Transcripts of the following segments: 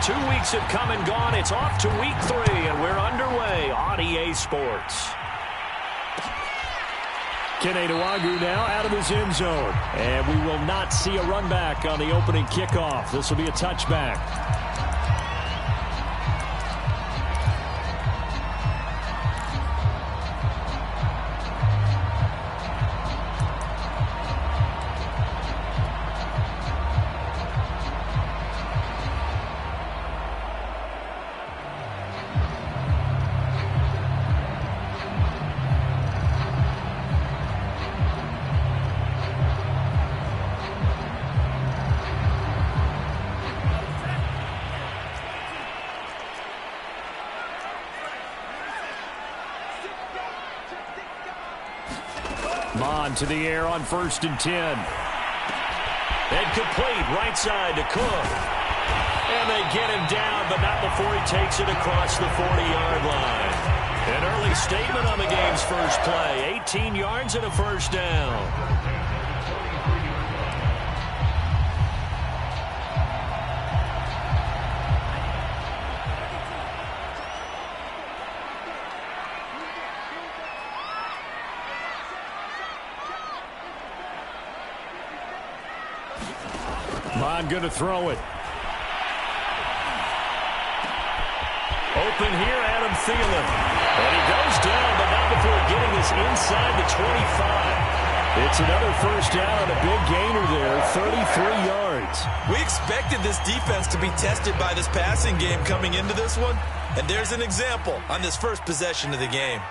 2 weeks have come and gone. It's off to week 3, and we're underway on EA Sports. Kene Nwangwu now out of his end zone. And we will not see a run back on the opening kickoff. This will be a touchback. Mon to the air on 1st and 10. And complete right side to Cook. And they get him down, but not before he takes it across the 40-yard line. An early statement on the game's first play. 18 yards and a first down. Mon going to throw it. Open here, Adam Thielen. And he goes down, but not before getting us inside the 25. It's another first down, a big gainer there, 33 yards. We expected this defense to be tested by this passing game coming into this one. And there's an example on this first possession of the game.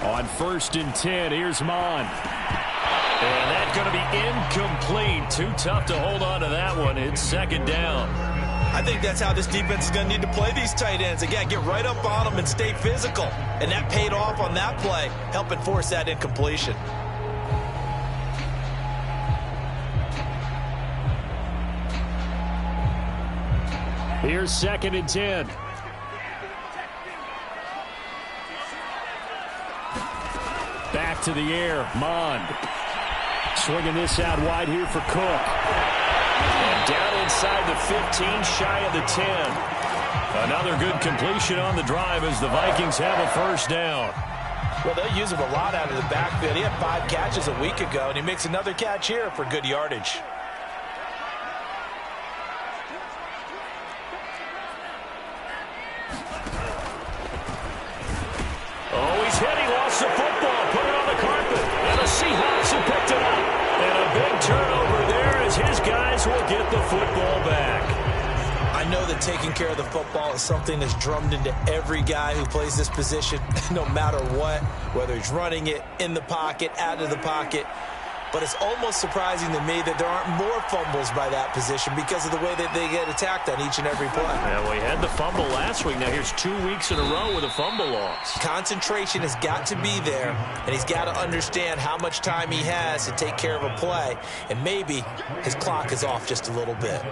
On 1st and 10, here's Mon. And that's going to be incomplete. Too tough to hold on to that one. It's 2nd down. I think that's how this defense is going to need to play these tight ends. Again, get right up on them and stay physical. And that paid off on that play, helping force that incompletion. Here's 2nd and 10. Back to the air, Mon. Swinging this out wide here for Cook. And down inside the 15, shy of the 10. Another good completion on the drive as the Vikings have a first down. Well, they'll use him a lot out of the backfield. He had 5 catches a week ago, and he makes another catch here for good yardage. Oh, he's hit. He lost the football. Put it on the carpet. And the Seahawks have picked it up. And a big turnover there as his guys will get the football back. I know that taking care of the football is something that's drummed into every guy who plays this position, no matter what, whether he's running it, in the pocket, out of the pocket. But it's almost surprising to me that there aren't more fumbles by that position because of the way that they get attacked on each and every play. Yeah, we had the fumble last week. Now here's 2 weeks in a row with a fumble loss. Concentration has got to be there, and he's got to understand how much time he has to take care of a play. And maybe his clock is off just a little bit.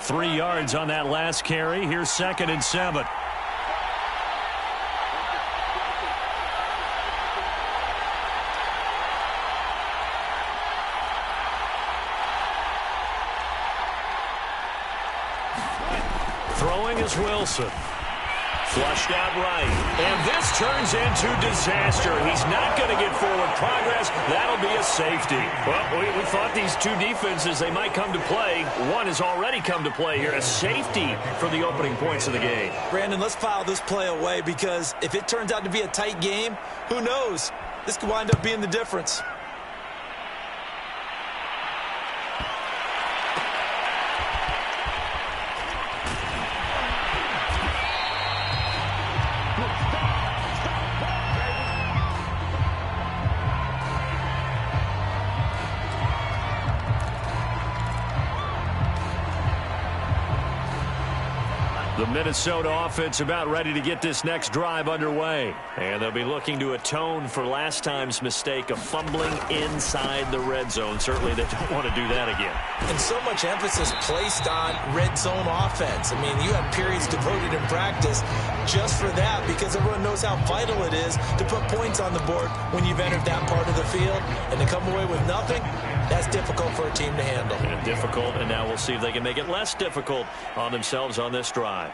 Three yards on that last carry. Here's 2nd and 7. Throwing is Wilson. Flushed out right. And this turns into disaster. He's not going to get forward progress. That'll be a safety. Well, we thought these two defenses, they might come to play. One has already come to play here. A safety for the opening points of the game. Brandon, let's file this play away because if it turns out to be a tight game, who knows? This could wind up being the difference. The Minnesota offense about ready to get this next drive underway. And they'll be looking to atone for last time's mistake of fumbling inside the red zone. Certainly they don't want to do that again. And so much emphasis placed on red zone offense. I mean, you have periods devoted in practice just for that because everyone knows how vital it is to put points on the board when you've entered that part of the field. And to come away with nothing, that's difficult for a team to handle. And difficult, and now we'll see if they can make it less difficult on themselves on this drive.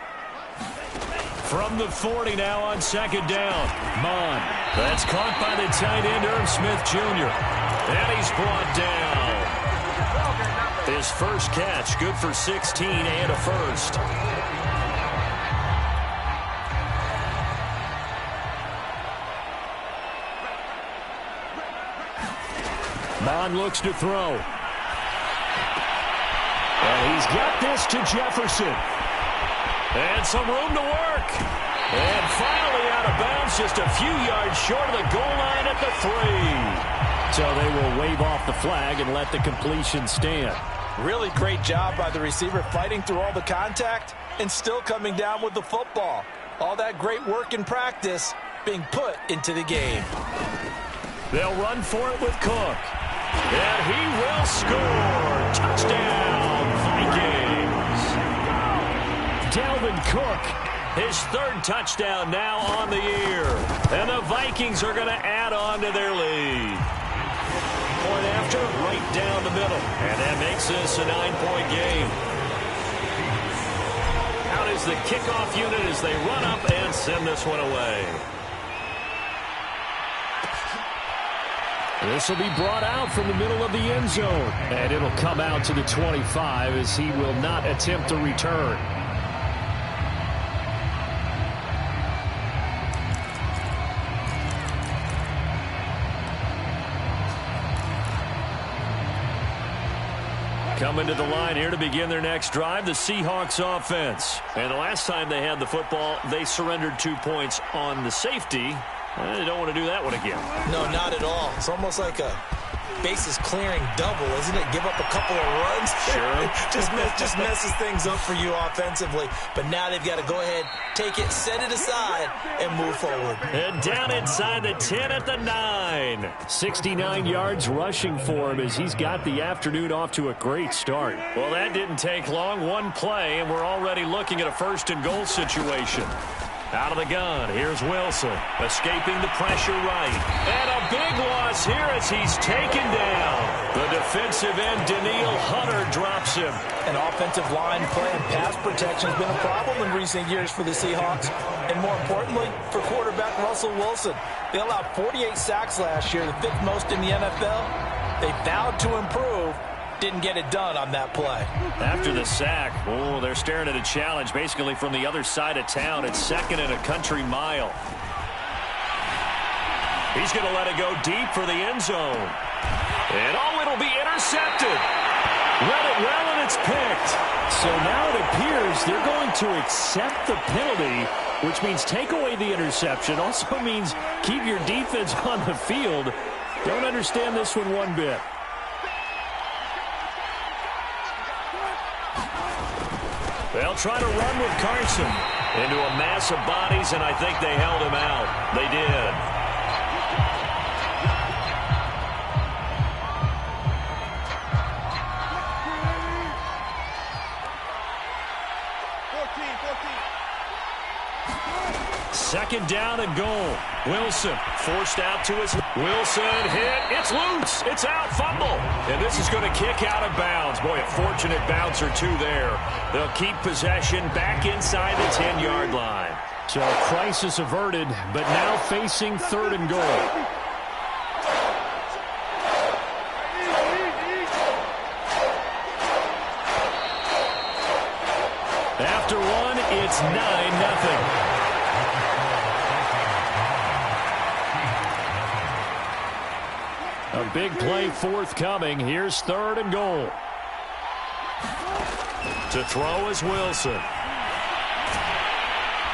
From the 40 now on second down. Mon. That's caught by the tight end, Irv Smith Jr. And he's brought down. His first catch, good for 16 and a first. Mon looks to throw. And he's got this to Jefferson. And some room to work. And finally out of bounds, just a few yards short of the goal line at the 3. So they will wave off the flag and let the completion stand. Really great job by the receiver fighting through all the contact and still coming down with the football. All that great work in practice being put into the game. They'll run for it with Cook. And he will score. Touchdown, Vikings. Dalvin Cook, his third touchdown now on the year. And the Vikings are going to add on to their lead. Point after, right down the middle. And that makes this a 9-point game. Out is the kickoff unit as they run up and send this one away. This will be brought out from the middle of the end zone. And it'll come out to the 25 as he will not attempt to return. Coming to the line here to begin their next drive, the Seahawks offense. And the last time they had the football, they surrendered 2 points on the safety. Well, they don't want to do that one again. No, not at all. It's almost like a bases clearing double, isn't it? Give up a couple of runs. Sure. just messes things up for you offensively. But now they've got to go ahead, take it, set it aside, and move forward. And down inside the 10 at the 9. 69 yards rushing for him as he's got the afternoon off to a great start. Well, that didn't take long. One play, and we're already looking at a first-and-goal situation. Out of the gun, here's Wilson, escaping the pressure right. And a big loss here as he's taken down. The defensive end, Daniil Hunter, drops him. An offensive line play and pass protection has been a problem in recent years for the Seahawks. And more importantly, for quarterback Russell Wilson. They allowed 48 sacks last year, the 5th most in the NFL. They vowed to improve. Didn't get it done on that play. After the sack, oh, they're staring at a challenge basically from the other side of town. It's second and a country mile. He's going to let it go deep for the end zone. And oh, it'll be intercepted. Read it well, and it's picked. So now it appears they're going to accept the penalty, which means take away the interception. Also means keep your defense on the field. Don't understand this one bit. They'll try to run with Carson into a mass of bodies, and I think they held him out. They did. Second down and goal. Wilson forced out to his. Wilson hit. It's loose. It's out. Fumble. And this is going to kick out of bounds. Boy, a fortunate bounce or two there. They'll keep possession back inside the 10-yard line. So crisis averted, but now facing third and goal. After one, it's 9-0. A big play forthcoming. Here's third and goal. To throw is Wilson.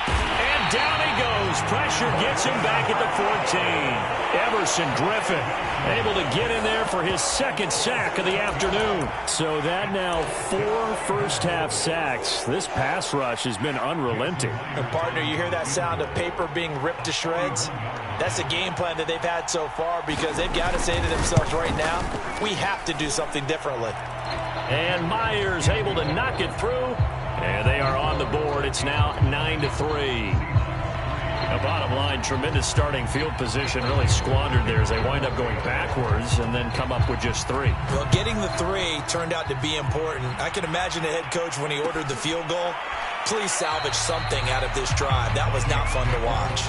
And down he goes Comes pressure, gets him back at the 14. Everson Griffin able to get in there for his second sack of the afternoon. So that now 4 first-half sacks. This pass rush has been unrelenting. And partner, you hear that sound of paper being ripped to shreds? That's the game plan that they've had so far, because they've got to say to themselves right now, we have to do something differently. And Myers able to knock it through. And they are on the board. It's now 9-3. The bottom line, tremendous starting field position, really squandered there as they wind up going backwards and then come up with just 3. Well, getting the 3 turned out to be important. I can imagine the head coach when he ordered the field goal. Please salvage something out of this drive. That was not fun to watch.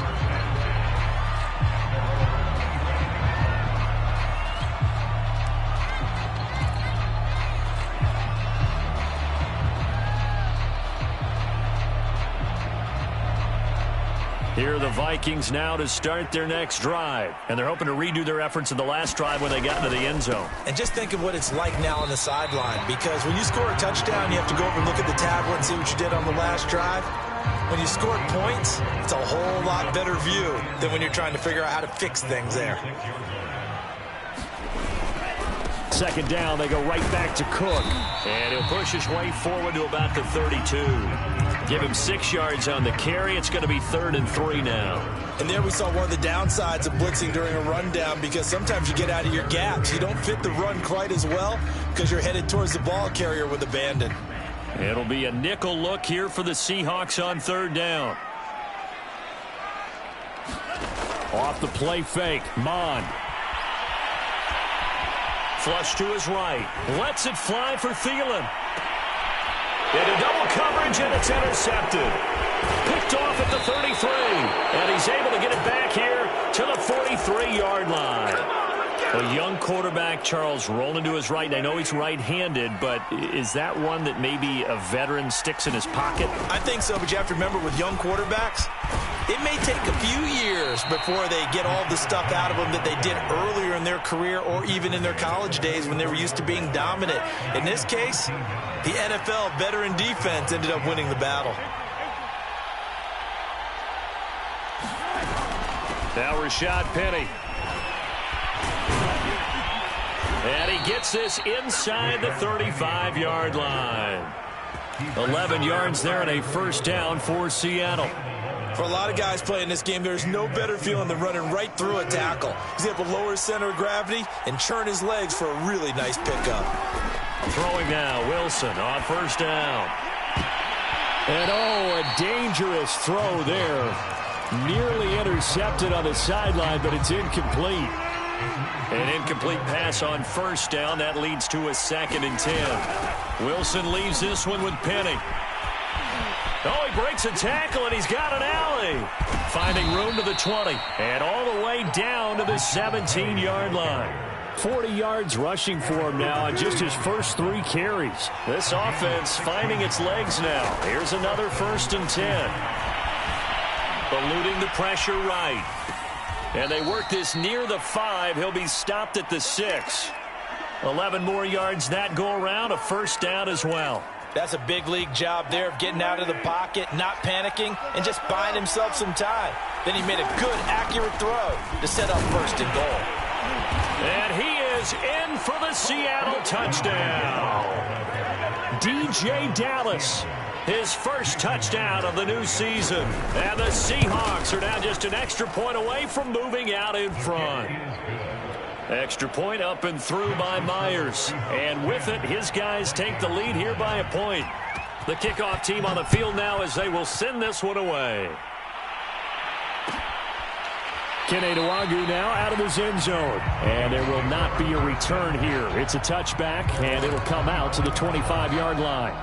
Here are the Vikings now to start their next drive. And they're hoping to redo their efforts in the last drive when they got into the end zone. And just think of what it's like now on the sideline, because when you score a touchdown, you have to go over and look at the tablet and see what you did on the last drive. When you score points, it's a whole lot better view than when you're trying to figure out how to fix things there. Second down, they go right back to Cook. And he'll push his way forward to about the 32. Give him 6 yards on the carry. It's going to be 3rd and 3 now. And there we saw one of the downsides of blitzing during a rundown, because sometimes you get out of your gaps. You don't fit the run quite as well because you're headed towards the ball carrier with abandon. It'll be a nickel look here for the Seahawks on 3rd down. Off the play fake, Mond. Flush to his right. Lets it fly for Thielen. Into double coverage, and it's intercepted. Picked off at the 33. And he's able to get it back here to the 43-yard line. A young quarterback, Charles, rolling to his right. I know he's right-handed, but is that one that maybe a veteran sticks in his pocket? I think so, but you have to remember with young quarterbacks, it may take a few years before they get all the stuff out of them that they did earlier in their career or even in their college days when they were used to being dominant. In this case, the NFL veteran defense ended up winning the battle. Now Rashad Penny. And he gets this inside the 35-yard line. 11 yards there and a first down for Seattle. For a lot of guys playing this game, there's no better feeling than running right through a tackle. He's able to lower his center of gravity and churn his legs for a really nice pickup. Throwing now, Wilson on first down. And a dangerous throw there. Nearly intercepted on the sideline, but it's incomplete. An incomplete pass on first down. That leads to a 2nd and 10. Wilson leaves this one with Penny. Oh, he breaks a tackle, and he's got an alley. Finding room to the 20. And all the way down to the 17-yard line. 40 yards rushing for him now on just his first 3 carries. This offense finding its legs now. Here's another 1st and 10. Eluding the pressure right. And they work this near the 5. He'll be stopped at the 6. 11 more yards that go around. A first down as well. That's a big league job there of getting out of the pocket, not panicking, and just buying himself some time. Then he made a good, accurate throw to set up 1st and goal. And he is in for the Seattle touchdown. DJ Dallas, his first touchdown of the new season. And the Seahawks are now just an extra point away from moving out in front. Extra point up and through by Myers. And with it, his guys take the lead here by a point. The kickoff team on the field now as they will send this one away. Kene Nwangwu now out of his end zone. And there will not be a return here. It's a touchback, and it'll come out to the 25-yard line.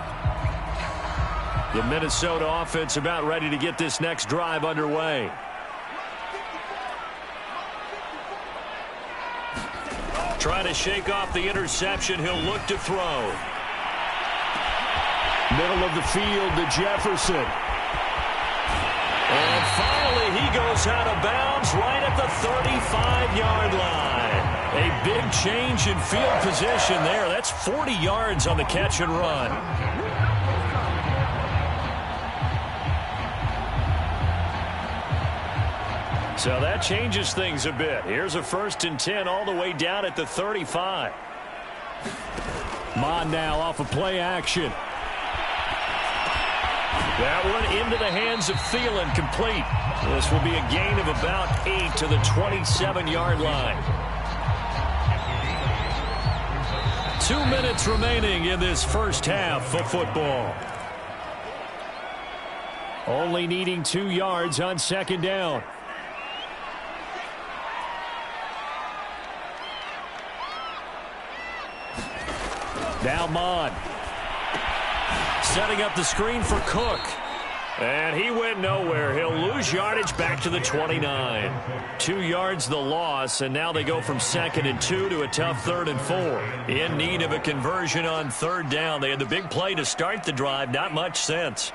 The Minnesota offense about ready to get this next drive underway. Trying to shake off the interception. He'll look to throw. Middle of the field to Jefferson. And finally, he goes out of bounds right at the 35-yard line. A big change in field position there. That's 40 yards on the catch and run. So that changes things a bit. Here's a 1st and 10 all the way down at the 35. Mon now off of play action. That one into the hands of Thielen, complete. This will be a gain of about 8 to the 27-yard line. 2 minutes remaining in this first half of football. Only needing 2 yards on 2nd down. Now Mon. Setting up the screen for Cook. And he went nowhere. He'll lose yardage back to the 29. 2 yards the loss, and now they go from 2nd and 2 to a tough 3rd and 4. In need of a conversion on 3rd down. They had the big play to start the drive. Not much sense.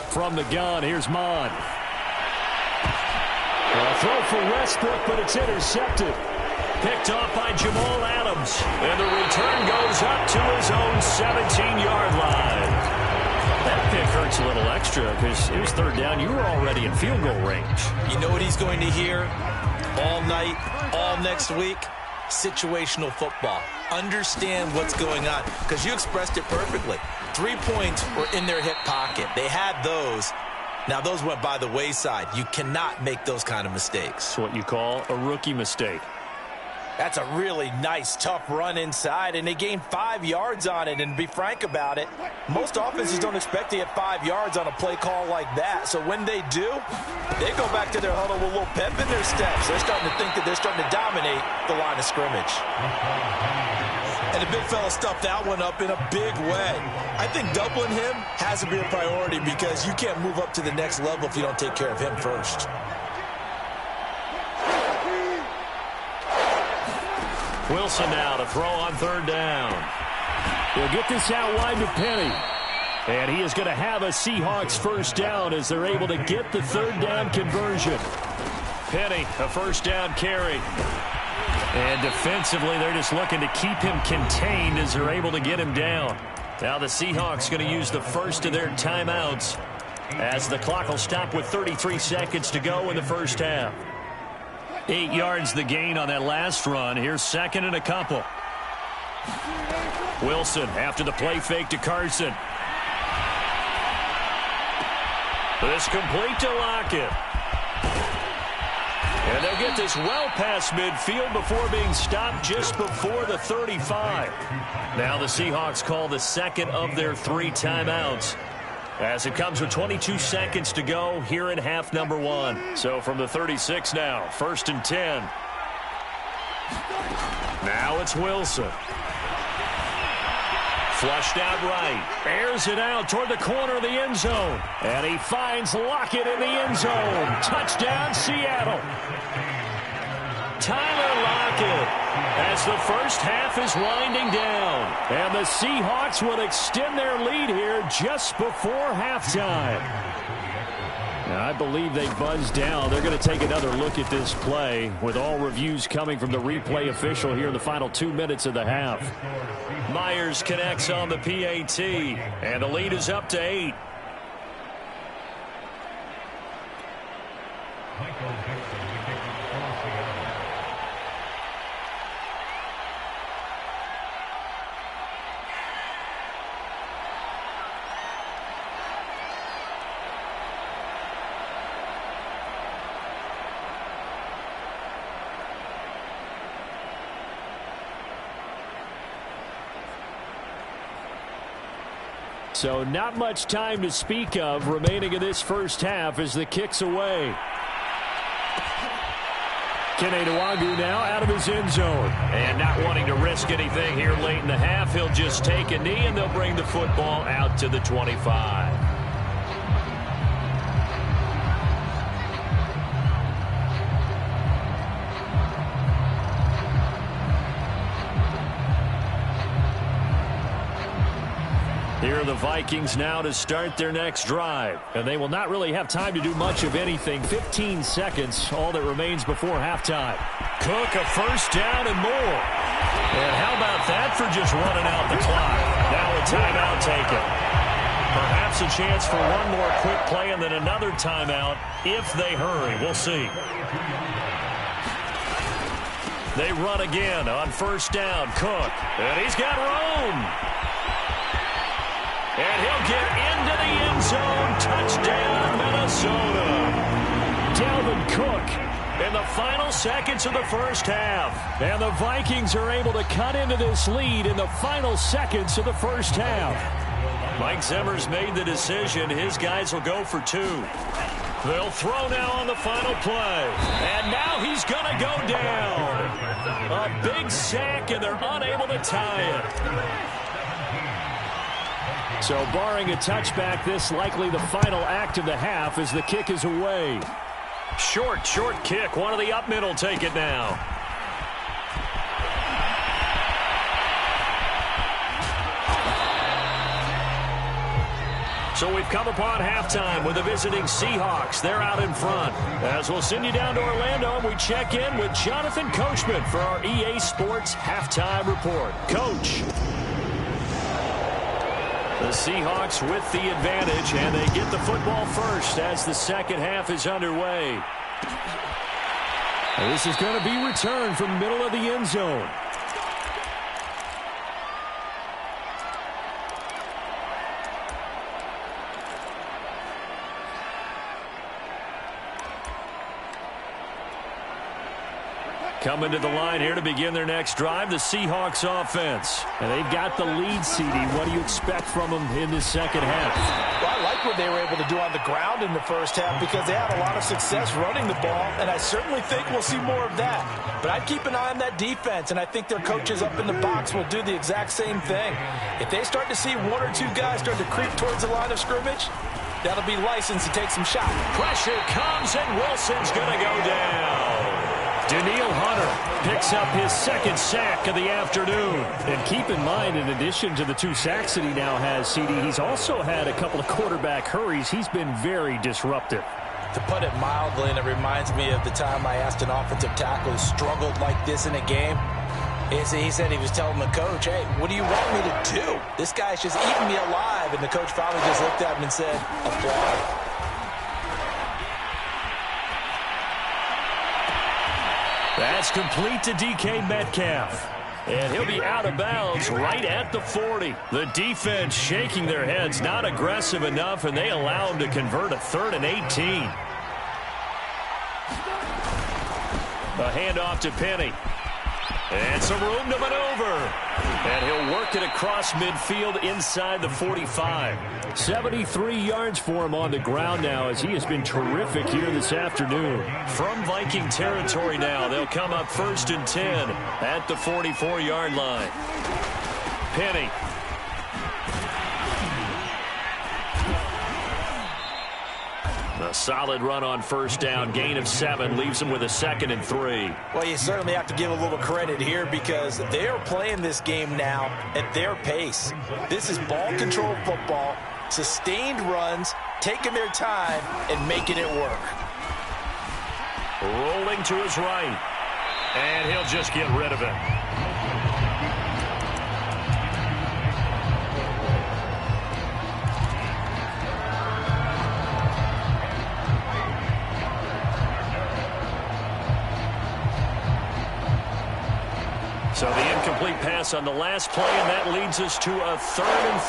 From the gun, here's Mon. A throw for Westbrook, but it's intercepted. Picked off by Jamal Adams. And the return goes up to his own 17-yard line. That pick hurts a little extra because it was 3rd down. You were already in field goal range. You know what he's going to hear all night, all next week? Situational football. Understand what's going on, because you expressed it perfectly. 3 points were in their hip pocket. They had those. Now, those went by the wayside. You cannot make those kind of mistakes. It's what you call a rookie mistake. That's a really nice, tough run inside, and they gained 5 yards on it. And to be frank about it, most offenses don't expect to get 5 yards on a play call like that. So when they do, they go back to their huddle with a little pep in their steps. They're starting to think that they're starting to dominate the line of scrimmage. And the big fella stuffed that one up in a big way. I think doubling him has to be a priority, because you can't move up to the next level if you don't take care of him first. Wilson now to throw on 3rd down. He'll get this out wide to Penny. And he is going to have a Seahawks 1st down as they're able to get the 3rd down conversion. Penny, a 1st down carry. And defensively, they're just looking to keep him contained as they're able to get him down. Now the Seahawks going to use the first of their timeouts as the clock will stop with 33 seconds to go in the first half. 8 yards the gain on that last run. Here's 2nd and a couple. Wilson after the play fake to Carson. This complete to Lockett. And they'll get this well past midfield before being stopped just before the 35. Now the Seahawks call the 2nd of their 3 timeouts, as it comes with 22 seconds to go here in half number 1. So from the 36 now, 1st and 10. Now it's Wilson. Flushed out right. Airs it out toward the corner of the end zone. And he finds Lockett in the end zone. Touchdown, Seattle. Tyler Lockett, as the first half is winding down. And the Seahawks will extend their lead here just before halftime. Now, I believe they buzzed down. They're going to take another look at this play, with all reviews coming from the replay official here in the final 2 minutes of the half. Myers connects on the PAT, and the lead is up to 8. So not much time to speak of remaining in this first half as the kick's away. Kene Nwangwu now out of his end zone. And not wanting to risk anything here late in the half, he'll just take a knee and they'll bring the football out to the 25. Here are the Vikings now to start their next drive. And they will not really have time to do much of anything. 15 seconds, all that remains before halftime. Cook, a first down and more. And how about that for just running out the clock? Now a timeout taken. Perhaps a chance for one more quick play and then another timeout if they hurry. We'll see. They run again on first down. Cook. And he's got room. And he'll get into the end zone. Touchdown, Minnesota. Dalvin Cook in the final seconds of the first half. And the Vikings are able to cut into this lead in the final seconds of the first half. Mike Zimmer's made the decision. His guys will go for two. They'll throw now on the final play. And now he's going to go down. A big sack, and they're unable to tie it. So barring a touchback, this likely the final act of the half as the kick is away. Short kick. One of the up middle take it now. So we've come upon halftime with the visiting Seahawks. They're out in front. As we'll send you down to Orlando, and we check in with Jonathan Coachman for our EA Sports Halftime Report. Coach. The Seahawks with the advantage, and they get the football first as the second half is underway. And this is going to be returned from middle of the end zone. Coming to the line here to begin their next drive, the Seahawks offense. And they've got the lead, CD. What do you expect from them in this second half? Well, I like what they were able to do on the ground in the first half because they had a lot of success running the ball, and I certainly think we'll see more of that. But I'd keep an eye on that defense, and I think their coaches up in the box will do the exact same thing. If they start to see one or two guys start to creep towards the line of scrimmage, that'll be licensed to take some shots. Pressure comes, and Wilson's going to go down. Daniil Hunter picks up his second sack of the afternoon. And keep in mind, in addition to the 2 sacks that he now has, CD, he's also had a couple of quarterback hurries. He's been very disruptive. To put it mildly, and it reminds me of the time I asked an offensive tackle who struggled like this in a game. He said he was telling the coach, hey, what do you want me to do? This guy's just eating me alive. And the coach finally just looked at him and said, applaud. That's complete to DK Metcalf. And he'll be out of bounds right at the 40. The defense shaking their heads, not aggressive enough, and they allow him to convert a 3rd and 18. A handoff to Penny. And some room to maneuver. And he'll work it across midfield inside the 45. 73 yards for him on the ground now as he has been terrific here this afternoon. From Viking territory now, they'll come up 1st and 10 at the 44-yard line. Penny. A solid run on first down. Gain of 7 leaves him with a 2nd and 3. Well, you certainly have to give a little credit here because they are playing this game now at their pace. This is ball control football, sustained runs, taking their time, and making it work. Rolling to his right. And he'll just get rid of it. So the incomplete pass on the last play, and that leads us to a 3rd and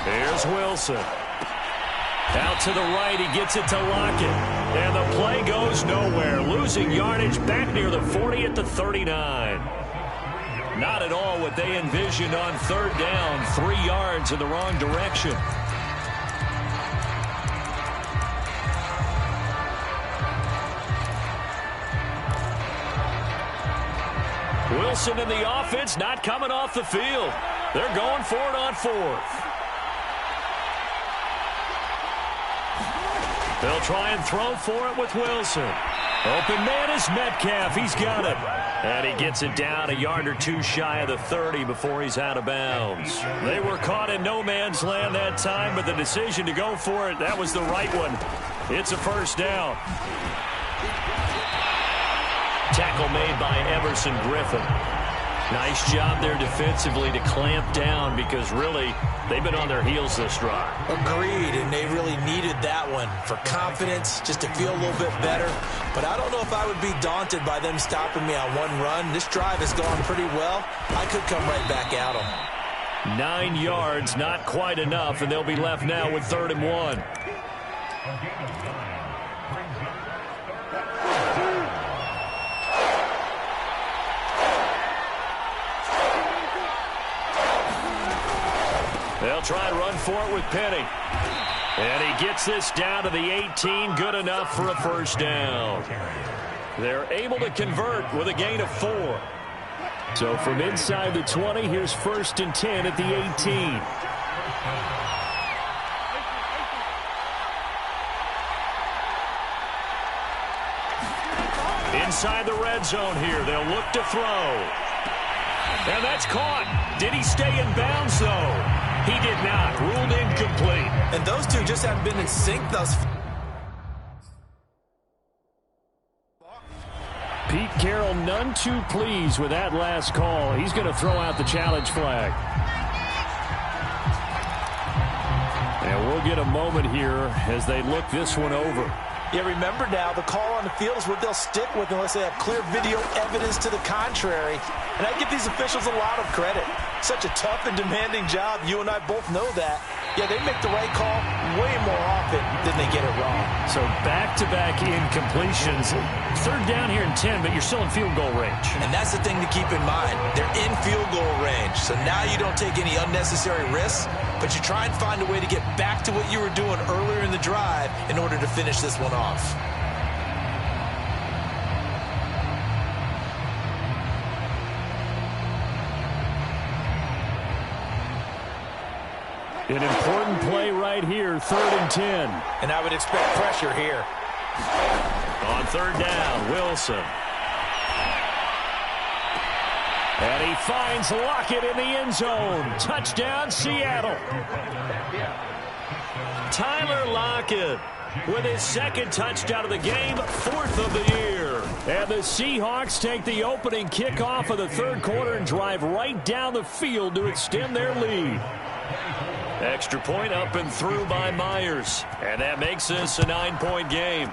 3. Here's Wilson. Out to the right, he gets it to Lockett. And the play goes nowhere. Losing yardage back near the 40 at the 39. Not at all what they envisioned on 3rd down. 3 yards in the wrong direction. Wilson and the offense not coming off the field. They're going for it on 4th. They'll try and throw for it with Wilson. Open man is Metcalf. He's got it. And he gets it down a yard or 2 shy of the 30 before he's out of bounds. They were caught in no man's land that time, but the decision to go for it, that was the right one. It's a first down. Tackle made by Everson Griffin. Nice job there defensively to clamp down because really they've been on their heels this drive. Agreed, and they really needed that one for confidence, just to feel a little bit better. But I don't know if I would be daunted by them stopping me on one run. This drive has gone pretty well. I could come right back at them. 9 yards, not quite enough, and they'll be left now with 3rd and 1. They'll try and run for it with Penny. And he gets this down to the 18, good enough for a first down. They're able to convert with a gain of 4. So from inside the 20, here's 1st and 10 at the 18. Inside the red zone here, they'll look to throw. And that's caught. Did he stay in bounds, though? He did not. Ruled incomplete. And those two just haven't been in sync thus far. Pete Carroll none too pleased with that last call. He's going to throw out the challenge flag. And we'll get a moment here as they look this one over. Yeah, remember now, the call on the field is what they'll stick with unless they have clear video evidence to the contrary. And I give these officials a lot of credit. Such a tough and demanding job. You and I both know that. Yeah, they make the right call way more often than they get it wrong. So back-to-back incompletions. 3rd down here and 10, but you're still in field goal range. And that's the thing to keep in mind. They're in field goal range. So now you don't take any unnecessary risks, but you try and find a way to get back to what you were doing earlier in the drive in order to finish this one off. An important play right here, 3rd and 10. And I would expect pressure here. On 3rd down, Wilson. And he finds Lockett in the end zone. Touchdown, Seattle. Tyler Lockett with his 2nd touchdown of the game, 4th of the year. And the Seahawks take the opening kickoff of the 3rd quarter and drive right down the field to extend their lead. Extra point up and through by Myers. And that makes this a 9-point game.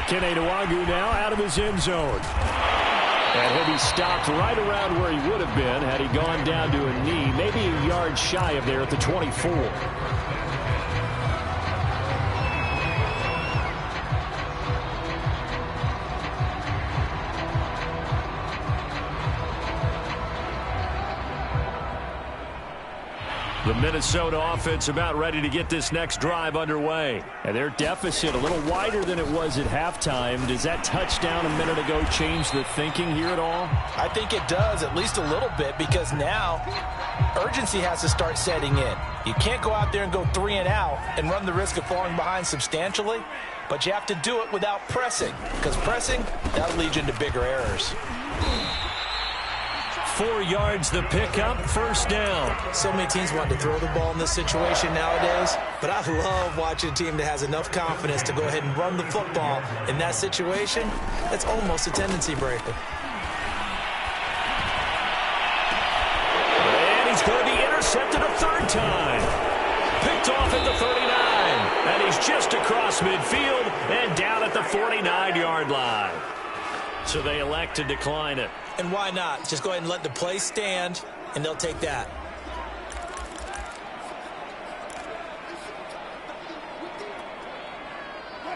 Kene Nwangwu now out of his end zone. And he'll be stopped right around where he would have been had he gone down to a knee, maybe a yard shy of there at the 24. The Minnesota offense about ready to get this next drive underway. And their deficit a little wider than it was at halftime. Does that touchdown a minute ago change the thinking here at all? I think it does, at least a little bit, because now urgency has to start setting in. You can't go out there and go 3 and out and run the risk of falling behind substantially, but you have to do it without pressing, because pressing, that'll lead you into bigger errors. 4 yards the pickup, 1st down. So many teams want to throw the ball in this situation nowadays, but I love watching a team that has enough confidence to go ahead and run the football in that situation. That's almost a tendency breaker. And he's going to be intercepted a 3rd time. Picked off at the 39. And he's just across midfield and down at the 49-yard line. So they elect to decline it. And why not? Just go ahead and let the play stand, and they'll take that.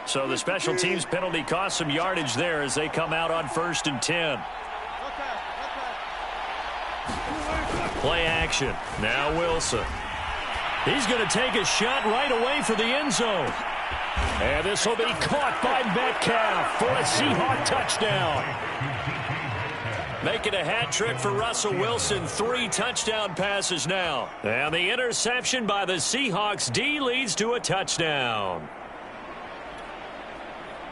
So the special teams penalty cost some yardage there as they come out on 1st and 10. Play action. Now Wilson. He's going to take a shot right away for the end zone. And this will be caught by Metcalf for a Seahawk touchdown. Making a hat trick for Russell Wilson. 3 touchdown passes now. And the interception by the Seahawks D leads to a touchdown.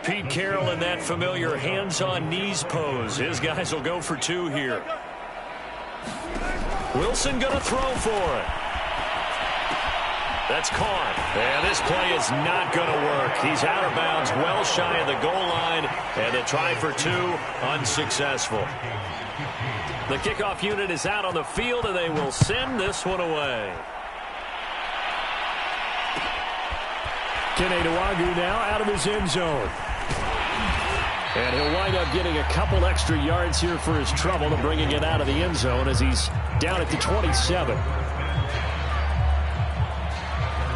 Pete Carroll in that familiar hands-on knees pose. His guys will go for 2 here. Wilson going to throw for it. That's caught. And this play is not going to work. He's out of bounds, well shy of the goal line. And the try for two, unsuccessful. The kickoff unit is out on the field, and they will send this one away. Kenny Nwagu now out of his end zone. And he'll wind up getting a couple extra yards here for his trouble and bringing it out of the end zone as he's down at the 27.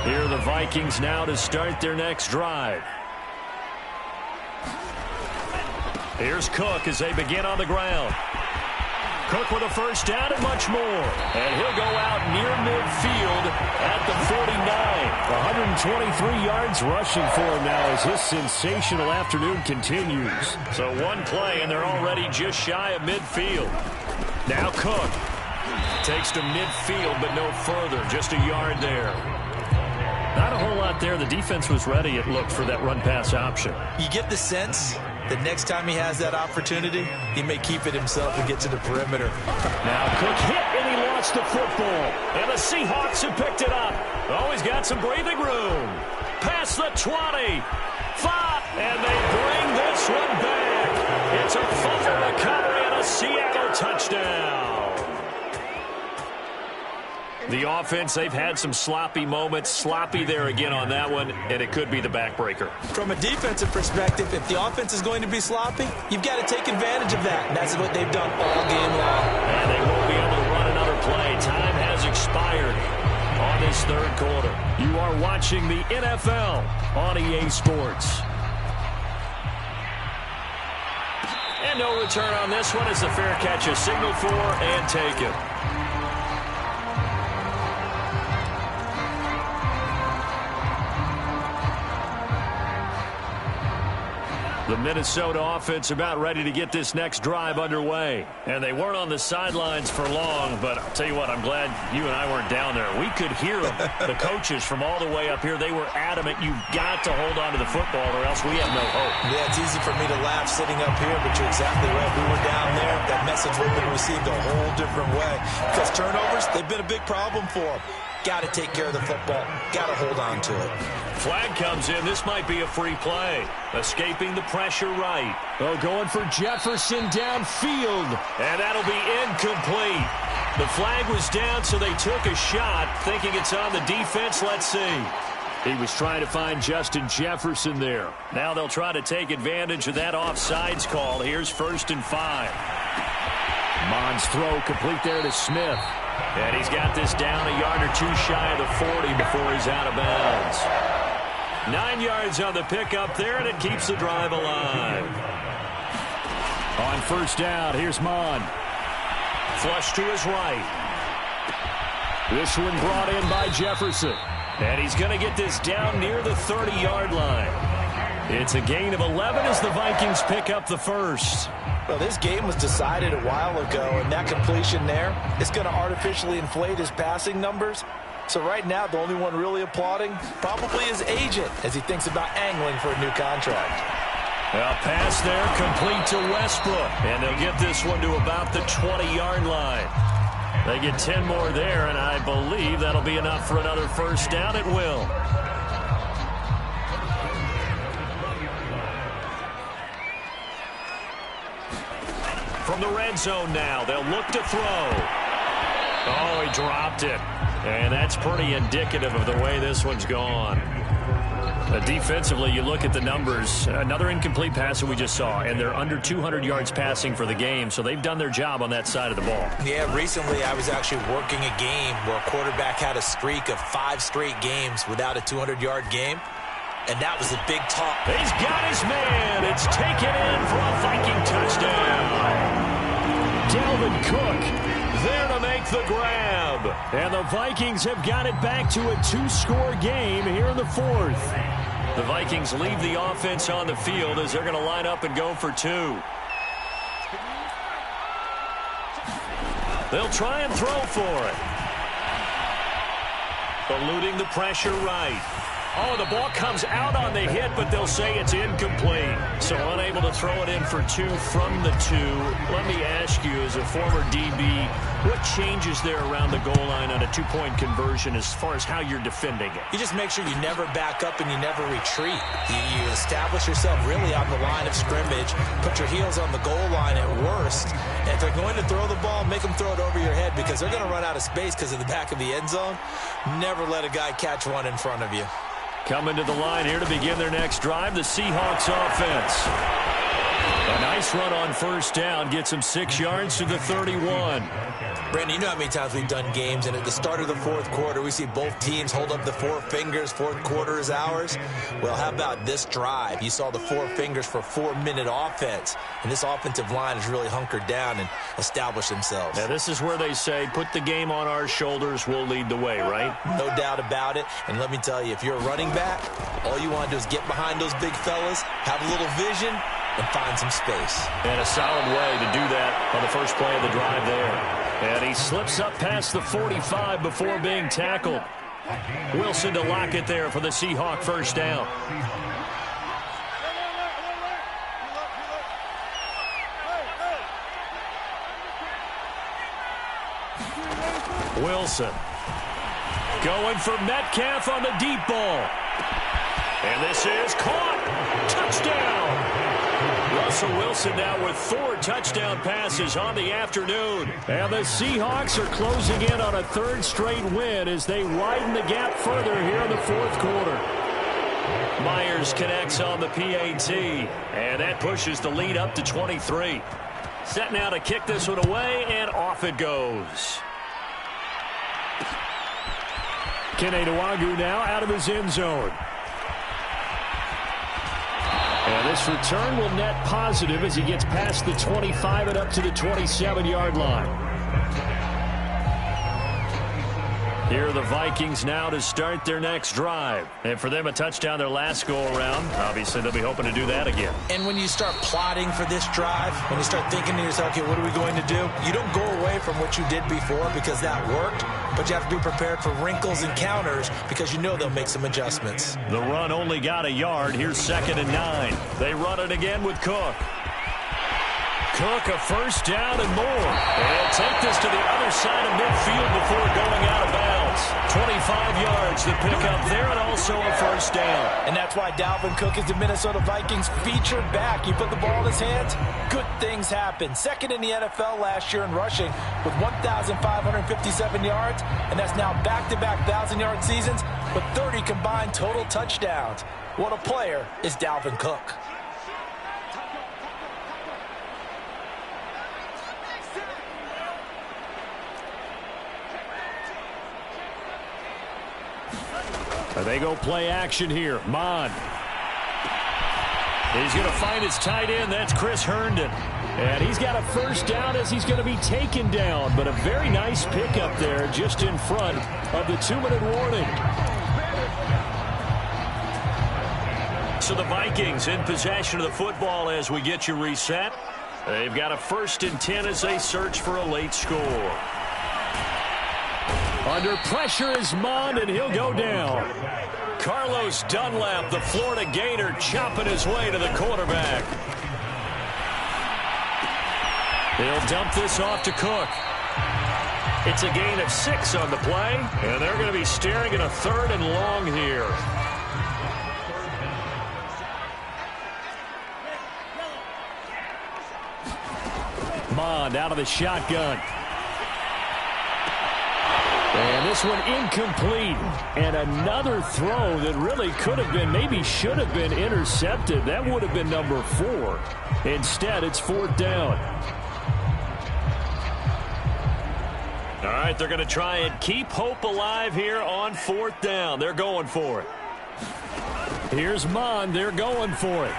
Here are the Vikings now to start their next drive. Here's Cook as they begin on the ground. Cook with a first down and much more. And he'll go out near midfield at the 49. 123 yards rushing for him now as this sensational afternoon continues. So one play, and they're already just shy of midfield. Now Cook takes to midfield, but no further. Just a yard there. Not a whole lot there. The defense was ready, it looked, for that run-pass option. You get the sense that next time he has that opportunity, he may keep it himself and get to the perimeter. Now Cook hit, and he lost the football. And the Seahawks have picked it up. Always got some breathing room. Past the 20. 5. And they bring this one back. It's a fumble recovery and a Seattle touchdown. The offense, they've had some sloppy moments. Sloppy there again on that one, and it could be the backbreaker. From a defensive perspective, if the offense is going to be sloppy, you've got to take advantage of that. And that's what they've done all game long. And they won't be able to run another play. Time has expired on this third quarter. You are watching the NFL on EA Sports. And no return on this one as the fair catch is signaled for and taken. The Minnesota offense about ready to get this next drive underway. And they weren't on the sidelines for long, but I'll tell you what, I'm glad you and I weren't down there. We could hear them, the coaches from all the way up here. They were adamant, you've got to hold on to the football or else we have no hope. Yeah, it's easy for me to laugh sitting up here, but you're exactly right. We were down there. That message would have been received a whole different way. Because turnovers, they've been a big problem for them. Got to take care of the football. Got to hold on to it. Flag comes in. This might be a free play. Escaping the pressure right. Oh, going for Jefferson downfield. And that'll be incomplete. The flag was down, so they took a shot, thinking it's on the defense. Let's see. He was trying to find Justin Jefferson there. Now they'll try to take advantage of that offsides call. Here's 1st and 5. Mond's throw complete there to Smith. And he's got this down a yard or two shy of the 40 before he's out of bounds. 9 yards on the pickup there, and it keeps the drive alive. On first down, here's Mond. Flush to his right. This one brought in by Jefferson. And he's going to get this down near the 30-yard line. It's a gain of 11 as the Vikings pick up the first. Well, this game was decided a while ago, and that completion there is going to artificially inflate his passing numbers. So right now, the only one really applauding probably his agent as he thinks about angling for a new contract. A pass there complete to Westbrook, and they'll get this one to about the 20-yard line. They get 10 more there, and I believe that'll be enough for another first down. It will. From the red zone now, they'll look to throw. Oh, he dropped it. And that's pretty indicative of the way this one's gone. Defensively, you look at the numbers. Another incomplete pass that we just saw, and they're under 200 yards passing for the game, so they've done their job on that side of the ball. Yeah, recently I was actually working a game where a quarterback had a streak of 5 straight games without a 200-yard game, and that was a big talk. He's got his man. It's taken in for a Viking touchdown. Dalvin Cook there to make the grab. And the Vikings have got it back to a 2-score game here in the 4th. The Vikings leave the offense on the field as they're going to line up and go for 2. They'll try and throw for it. Eluding the pressure right. Oh, the ball comes out on the hit, but they'll say it's incomplete. So unable to throw it in for 2 from the 2. Let me ask you, as a former DB, what changes there around the goal line on a 2-point conversion as far as how you're defending it? You just make sure you never back up and you never retreat. You establish yourself really on the line of scrimmage, put your heels on the goal line at worst, and if they're going to throw the ball, make them throw it over your head because they're going to run out of space because of the back of the end zone. Never let a guy catch one in front of you. Coming to the line here to begin their next drive, the Seahawks offense. A nice run on first down gets them 6 yards to the 31. Brandon, you know how many times we've done games, and at the start of the fourth quarter, we see both teams hold up the 4 fingers, fourth quarter is ours. Well, how about this drive? You saw the 4 fingers for 4-minute offense, and this offensive line has really hunkered down and established themselves. Now, this is where they say, put the game on our shoulders, we'll lead the way, right? No doubt about it, and let me tell you, if you're a running back, all you want to do is get behind those big fellas, have a little vision, and find some space. And a solid way to do that on the first play of the drive there. And he slips up past the 45 before being tackled. Wilson to lock it there for the Seahawk first down. Wilson going for Metcalf on the deep ball. And this is caught. Touchdown. Russell Wilson now with 4 touchdown passes on the afternoon. And the Seahawks are closing in on a 3rd straight win as they widen the gap further here in the 4th quarter. Myers connects on the PAT, and that pushes the lead up to 23. Set now to kick this one away, and off it goes. Kene Nwangwu now out of his end zone. And this return will net positive as he gets past the 25 and up to the 27-yard line. Here are the Vikings now to start their next drive. And for them, a touchdown their last go-around. Obviously, they'll be hoping to do that again. And when you start plotting for this drive, when you start thinking to yourself, okay, what are we going to do? You don't go away from what you did before because that worked, but you have to be prepared for wrinkles and counters because you know they'll make some adjustments. The run only got a yard. Here's 2nd and 9. They run it again with Cook. Cook, a first down and more. And he'll take this to the other side of midfield before going out of bounds. 25 yards to pick up there and also a first down. And that's why Dalvin Cook is the Minnesota Vikings featured back. You put the ball in his hands, good things happen. 2nd in the NFL last year in rushing with 1,557 yards, and that's now back-to-back 1,000-yard seasons with 30 combined total touchdowns. What a player is Dalvin Cook. They go play action here. Mond. He's going to find his tight end. That's Chris Herndon. And he's got a first down as he's going to be taken down. But a very nice pickup there just in front of the 2-minute warning. So the Vikings in possession of the football as we get you reset. They've got a 1st and 10 as they search for a late score. Under pressure is Mond, and he'll go down. Carlos Dunlap, the Florida Gator, chopping his way to the quarterback. They'll dump this off to Cook. It's a gain of 6 on the play, and they're going to be staring at a 3rd and long here. Mond out of the shotgun. And this one incomplete. And another throw that really could have been, maybe should have been intercepted. That would have been number 4. Instead, it's 4th down. All right, they're going to try and keep hope alive here on 4th down. They're going for it. Here's Mond. They're going for it.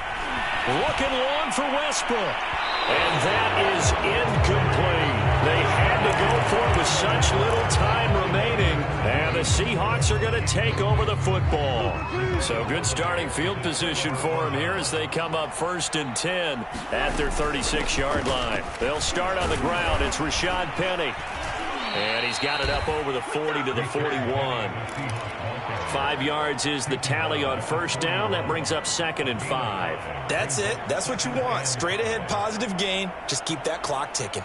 Looking long for Westbrook. And that is incomplete. They had to go for it with such little time remaining. And the Seahawks are going to take over the football. So good starting field position for them here as they come up 1st and 10 at their 36-yard line. They'll start on the ground. It's Rashad Penny. And he's got it up over the 40 to the 41. 5 yards is the tally on first down. That brings up 2nd and 5. That's it. That's what you want. Straight ahead positive gain. Just keep that clock ticking.